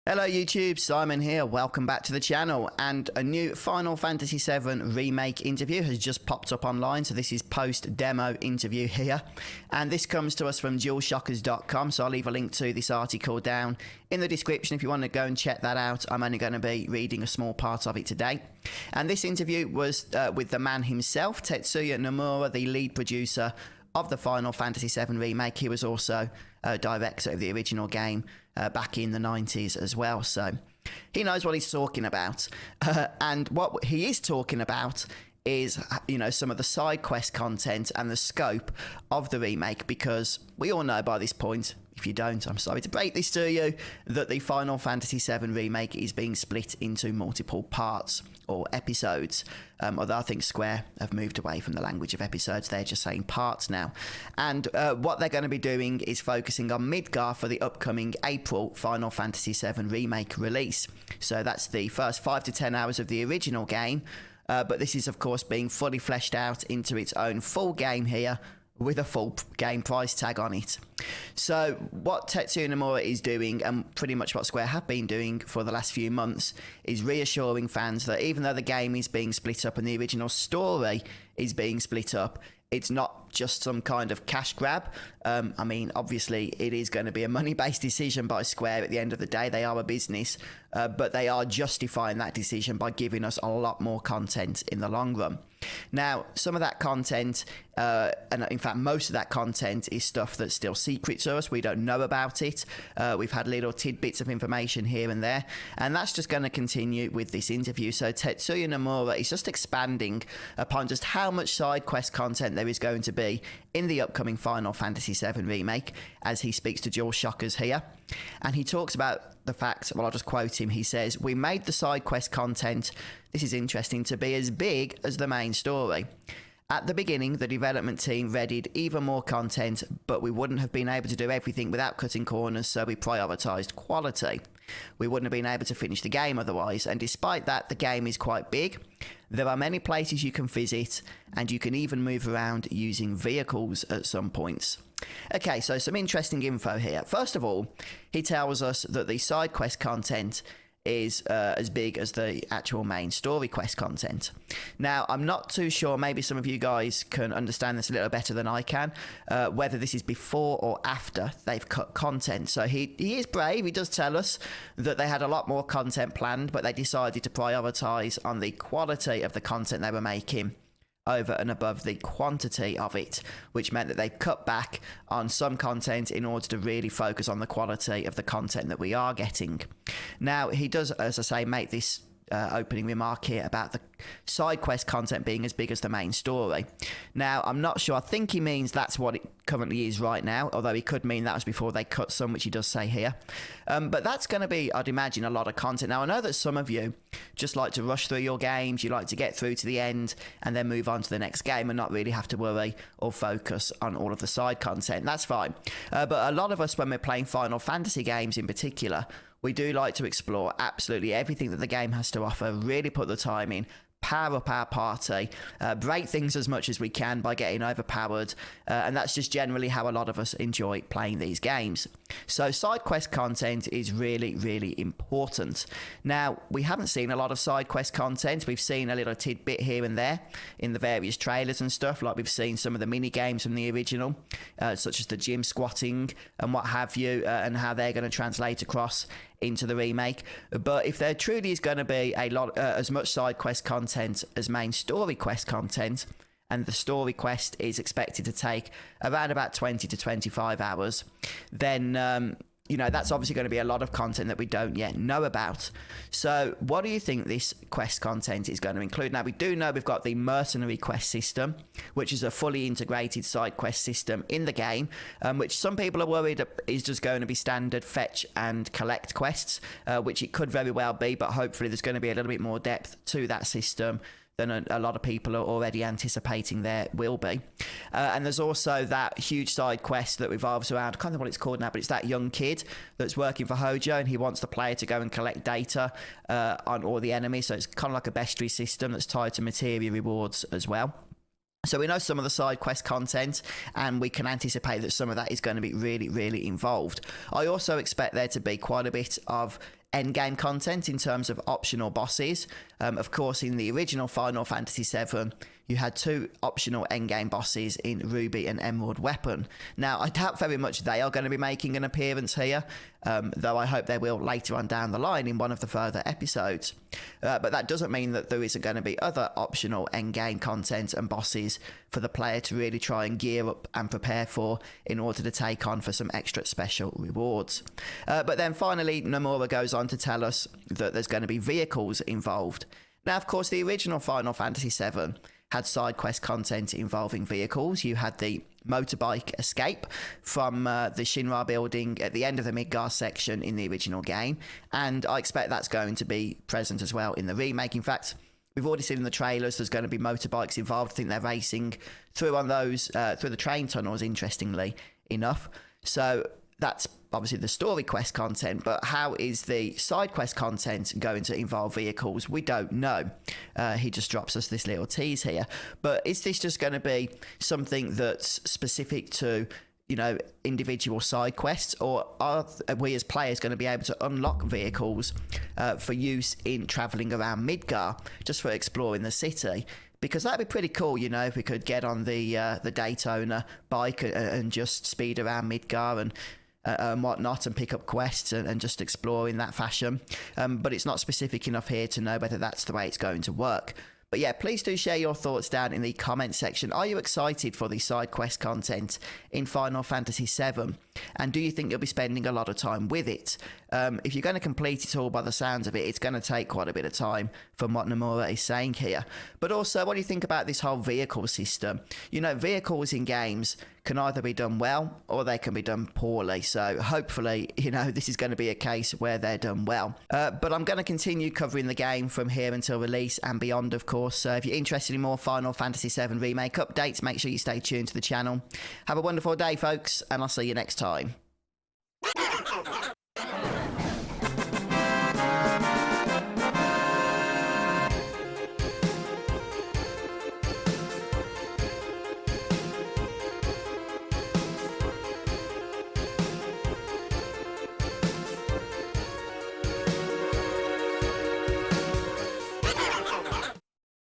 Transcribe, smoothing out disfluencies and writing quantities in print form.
Hello YouTube, Simon here, welcome back to the channel, and a new Final Fantasy VII Remake interview has just popped up online, so this is post-demo interview here, and this comes to us from DualShockers.com, so I'll leave a link to this article down in the description if you want to go and check that out. I'm only going to be reading a small part of it today, and this interview was with the man himself, Tetsuya Nomura, the lead producer of the Final Fantasy VII Remake. He was also director of the original game back in the 90s as well, so he knows what he's talking about. And what he is talking about is, you know, some of the side quest content and the scope of the remake, because we all know by this point, if you don't, I'm sorry to break this to you, that the Final Fantasy VII Remake is being split into multiple parts or episodes, although I think Square have moved away from the language of episodes. They're just saying parts now. And what they're going to be doing is focusing on Midgar for the upcoming April Final Fantasy VII Remake release. So that's the first 5 to 10 hours of the original game, but this is of course being fully fleshed out into its own full game here, with a full game price tag on it. So what Tetsuya Nomura is doing, and pretty much what Square have been doing for the last few months, is reassuring fans that even though the game is being split up and the original story is being split up, it's not just some kind of cash grab. I mean, obviously, it is going to be a money-based decision by Square at the end of the day. They are a business, but they are justifying that decision by giving us a lot more content in the long run. Now, some of that content, and in fact, most of that content is stuff that's still secret to us. We don't know about it. We've had little tidbits of information here and there, and that's just going to continue with this interview. So Tetsuya Nomura is just expanding upon just how much side quest content there is going to be in the upcoming Final Fantasy VII Remake, as he speaks to DualShockers here. And he talks about the fact, well, I'll just quote him. He says, "We made the side quest content," this is interesting, "to be as big as the main story. At the beginning, the development team readied even more content, but we wouldn't have been able to do everything without cutting corners, so we prioritised quality. We wouldn't have been able to finish the game otherwise, and despite that, the game is quite big. There are many places you can visit, and you can even move around using vehicles at some points." Okay, so some interesting info here. First of all, he tells us that the side quest content is as big as the actual main story quest content. Now, I'm not too sure, maybe some of you guys can understand this a little better than I can, whether this is before or after they've cut content. So he is brave. He does tell us that they had a lot more content planned, but they decided to prioritise on the quality of the content they were making over and above the quantity of it, which meant that they cut back on some content in order to really focus on the quality of the content that we are getting. Now, he does, as I say, make this opening remark here about the side quest content being as big as the main story. Now, I'm not sure. I think he means that's what it currently is right now, although he could mean that was before they cut some, which he does say here. But that's going to be, I'd imagine, a lot of content. Now, I know that some of you just like to rush through your games. You like to get through to the end and then move on to the next game and not really have to worry or focus on all of the side content. That's fine. But a lot of us, when we're playing Final Fantasy games in particular, we do like to explore absolutely everything that the game has to offer, really put the time in, power up our party, break things as much as we can by getting overpowered, and that's just generally how a lot of us enjoy playing these games. So side quest content is really, really important. Now, we haven't seen a lot of side quest content. We've seen a little tidbit here and there in the various trailers and stuff, like we've seen some of the mini games from the original, such as the gym squatting and what have you, and how they're going to translate across into the remake. But if there truly is going to be a lot, as much side quest content as main story quest content, and the story quest is expected to take around about 20 to 25 hours, then you know, that's obviously going to be a lot of content that we don't yet know about. So what do you think this quest content is going to include? Now, we do know we've got the mercenary quest system, which is a fully integrated side quest system in the game, which some people are worried is just going to be standard fetch and collect quests, which it could very well be, but hopefully there's going to be a little bit more depth to that system than a lot of people are already anticipating there will be. And there's also that huge side quest that revolves around, I can't remember what it's called now, but it's that young kid that's working for Hojo, and he wants the player to go and collect data on all the enemies. So it's kind of like a bestiary system that's tied to materia rewards as well. So we know some of the side quest content, and we can anticipate that some of that is going to be really, really involved. I also expect there to be quite a bit of endgame content in terms of optional bosses. Of course, in the original Final Fantasy VII, you had 2 optional endgame bosses in Ruby and Emerald Weapon. Now, I doubt very much they are going to be making an appearance here, though I hope they will later on down the line in one of the further episodes. But that doesn't mean that there isn't going to be other optional endgame content and bosses for the player to really try and gear up and prepare for in order to take on for some extra special rewards. But then finally, Nomura goes on to tell us that there's going to be vehicles involved. Now, of course, the original Final Fantasy VII had side quest content involving vehicles. You had the motorbike escape from the Shinra building at the end of the Midgar section in the original game, and I expect that's going to be present as well in the remake. In fact, we've already seen in the trailers there's going to be motorbikes involved. I think they're racing through on those through the train tunnels, interestingly enough. So that's obviously the story quest content, but how is the side quest content going to involve vehicles? We don't know. He just drops us this little tease here. But is this just going to be something that's specific to, you know, individual side quests, or are we as players going to be able to unlock vehicles for use in traveling around Midgar, just for exploring the city? Because that'd be pretty cool, you know, if we could get on the Daytona bike and just speed around Midgar and whatnot and pick up quests and just explore in that fashion. But it's not specific enough here to know whether that's the way it's going to work. But yeah, please do share your thoughts down in the comment section. Are you excited for the side quest content in Final Fantasy VII? And do you think you'll be spending a lot of time with it? If you're going to complete it all by the sounds of it, it's going to take quite a bit of time from what Nomura is saying here. But also, what do you think about this whole vehicle system? You know, vehicles in games can either be done well or they can be done poorly. So hopefully, you know, this is going to be a case where they're done well. But I'm going to continue covering the game from here until release and beyond, of course. So if you're interested in more Final Fantasy VII Remake updates, make sure you stay tuned to the channel. Have a wonderful day, folks, and I'll see you next time.